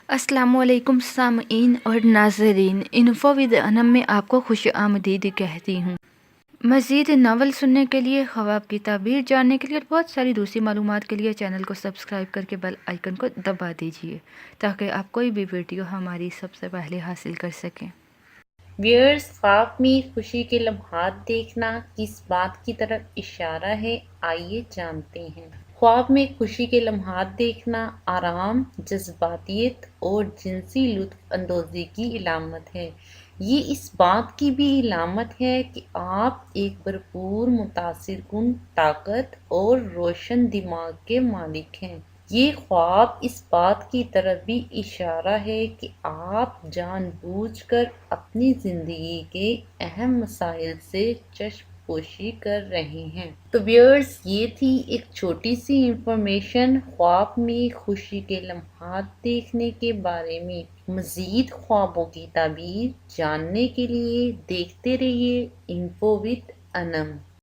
السلام علیکم سامعین اور ناظرین، انفو ود انم میں آپ کو خوش آمدید کہتی ہوں۔ مزید ناول سننے کے لیے، خواب کی تعبیر جاننے کے لیے اور بہت ساری دوسری معلومات کے لیے چینل کو سبسکرائب کر کے بیل آئیکن کو دبا دیجیے تاکہ آپ کوئی بھی ویڈیو ہماری سب سے پہلے حاصل کر سکیں۔ ویئرز، خواب میں خوشی کے لمحات دیکھنا کس بات کی طرف اشارہ ہے، آئیے جانتے ہیں۔ خواب میں خوشی کے لمحات دیکھنا آرام، جذباتیت اور جنسی لطف اندوزی کی علامت ہے۔ یہ اس بات کی بھی علامت ہے کہ آپ ایک بھرپور متاثر کن طاقت اور روشن دماغ کے مالک ہیں۔ یہ خواب اس بات کی طرف بھی اشارہ ہے کہ آپ جان بوجھ کر اپنی زندگی کے اہم مسائل سے چشم پوشی کر رہے ہیں۔ تو ویئرز، یہ تھی ایک چھوٹی سی انفارمیشن خواب میں خوشی کے لمحات دیکھنے کے بارے میں۔ مزید خوابوں کی تعبیر جاننے کے لیے دیکھتے رہیے انفو وتھ انم۔